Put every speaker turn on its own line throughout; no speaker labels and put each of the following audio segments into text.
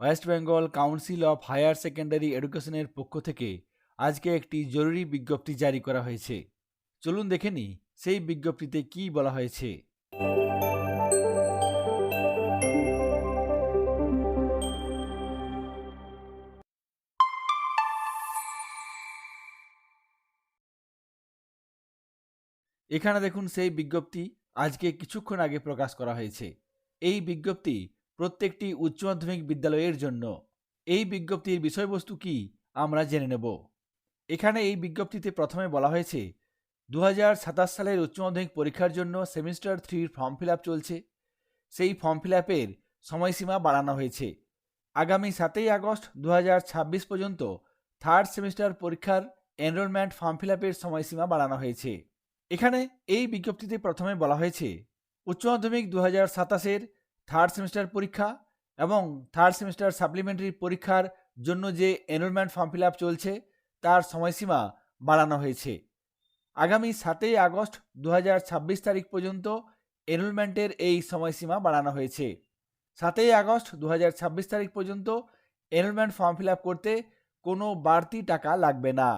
West Bengal council of higher secondary এডুকেশনের পক্ষ থেকে আজকে একটি জরুরি বিজ্ঞপ্তি জারি করা হয়েছে। চলুন দেখে নিই সেই বিজ্ঞপ্তিতে কী বলা হয়েছে। এখানে দেখুন সেই বিজ্ঞপ্তি আজকে কিছুক্ষণ আগে প্রকাশ করা হয়েছে। এই বিজ্ঞপ্তি প্রত্যেকটি উচ্চ মাধ্যমিক বিদ্যালয়ের জন্য। এই বিজ্ঞপ্তির বিষয়বস্তু কি আমরা জেনে নেব। এখানে এই বিজ্ঞপ্তিতে প্রথমে বলা হয়েছে 2027 সালের উচ্চ মাধ্যমিক পরীক্ষার জন্য সেমিস্টার 3 ফর্ম ফিল আপ চলছে। সেই ফর্ম ফিল আপের সময়সীমা বাড়ানো হয়েছে। আগামী 7ই আগস্ট 2026 পর্যন্ত থার্ড সেমিস্টার পরীক্ষার এনরোলমেন্ট ফর্ম ফিল আপের সময়সীমা বাড়ানো হয়েছে। এখানে এই বিজ্ঞপ্তিতে প্রথমে বলা হয়েছে উচ্চ মাধ্যমিক 2027-এর থার্ড সেমিস্টার পরীক্ষা এবং থার্ড সেমিস্টার সাপ্লিমেন্টারি পরীক্ষার জন্য যে এনরোলমেন্ট ফর্ম ফিল আপ চলছে তার সময়সীমা বাড়ানো হয়েছে। আগামী 7ই আগস্ট 2026 তারিখ পর্যন্ত এনরোলমেন্টের এই সময়সীমা বাড়ানো হয়েছে। 7ই আগস্ট 2026 তারিখ পর্যন্ত এনরোলমেন্ট ফর্ম ফিল আপ করতে কোনো বাড়তি টাকা লাগবে না,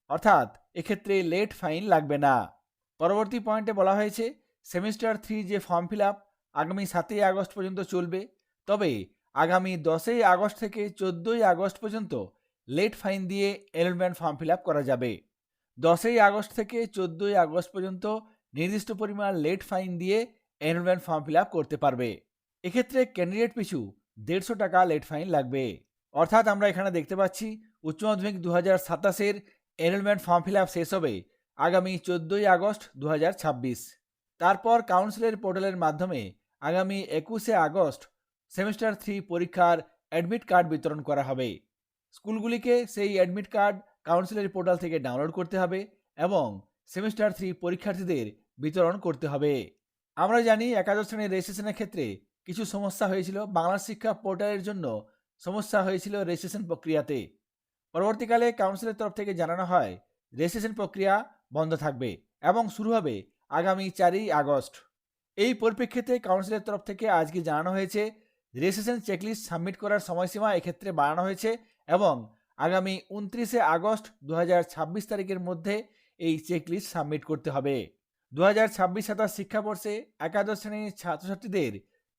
অর্থাৎ এক্ষেত্রে লেট ফাইন লাগবে না। পরবর্তী পয়েন্টে বলা হয়েছে সেমিস্টার 3 যে ফর্ম ফিল আপ আগামী 7ই আগস্ট পর্যন্ত চলবে, তবে আগামী 10ই আগস্ট থেকে 14ই আগস্ট পর্যন্ত লেট ফাইন দিয়ে এনরোলমেন্ট ফর্ম ফিল আপ করা যাবে। 10ই আগস্ট থেকে 14ই আগস্ট পর্যন্ত নির্দিষ্ট পরিমাণ লেট ফাইন দিয়ে এনরোলমেন্ট ফর্ম ফিল আপ করতে পারবে। এক্ষেত্রে ক্যান্ডিডেট পিছু 150 টাকা লেট ফাইন লাগবে। অর্থাৎ আমরা এখানে দেখতে পাচ্ছি উচ্চ মাধ্যমিক 2027-এর এনরোলমেন্ট ফর্ম ফিল আপ শেষ হবে আগামী 14ই আগস্ট 2026। তারপর কাউন্সিলের পোর্টালের মাধ্যমে আগামী 21শে আগস্ট সেমিস্টার 3 পরীক্ষার অ্যাডমিট কার্ড বিতরণ করা হবে। স্কুলগুলিকে সেই অ্যাডমিট কার্ড কাউন্সিলের পোর্টাল থেকে ডাউনলোড করতে হবে এবং সেমিস্টার 3 পরীক্ষার্থীদের বিতরণ করতে হবে। আমরা জানি একাদশ শ্রেণীর রেজিস্ট্রেশনের ক্ষেত্রে কিছু সমস্যা হয়েছিল। বাংলা শিক্ষা পোর্টালের জন্য সমস্যা হয়েছিল রেজিস্ট্রেশন প্রক্রিয়াতে। পরবর্তীকালে কাউন্সিলের তরফ থেকে জানানো হয় রেজিস্ট্রেশন প্রক্রিয়া বন্ধ থাকবে এবং শুরু হবে আগামী 4ই আগস্ট। এই পরিপ্রেক্ষিতে কাউন্সিলের তরফ থেকে আজকে জানানো হয়েছে রেজিস্ট্রেশন চেকলিস্ট সাবমিট করার সময়সীমা এক্ষেত্রে বাড়ানো হয়েছে এবং আগামী 29শে আগস্ট 2026 তারিখের মধ্যে এই চেকলিস্ট সাবমিট করতে হবে। 2026-27 শিক্ষাবর্ষে একাদশ শ্রেণীর ছাত্রছাত্রীদের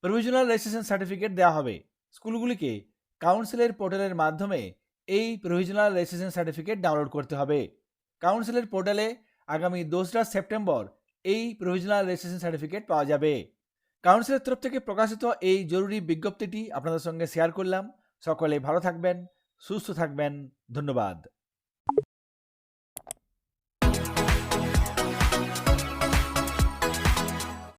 প্রভিশনাল রেজিস্ট্রেশন সার্টিফিকেট দেওয়া হবে। স্কুলগুলিকে কাউন্সিলের পোর্টালের মাধ্যমে এই প্রভিশনাল রেজিস্ট্রেশন সার্টিফিকেট ডাউনলোড করতে হবে। কাউন্সিলের পোর্টালে আগামী 2রা সেপ্টেম্বর এই প্রভিশনাল রেজিস্ট্রেশন সার্টিফিকেট পাওয়া যাবে। কাউন্সিলের তরফ থেকে প্রকাশিত এই জরুরি বিজ্ঞপ্তিটি আপনাদের সঙ্গে শেয়ার করলাম। সকলে ভালো থাকবেন, সুস্থ থাকবেন। ধন্যবাদ।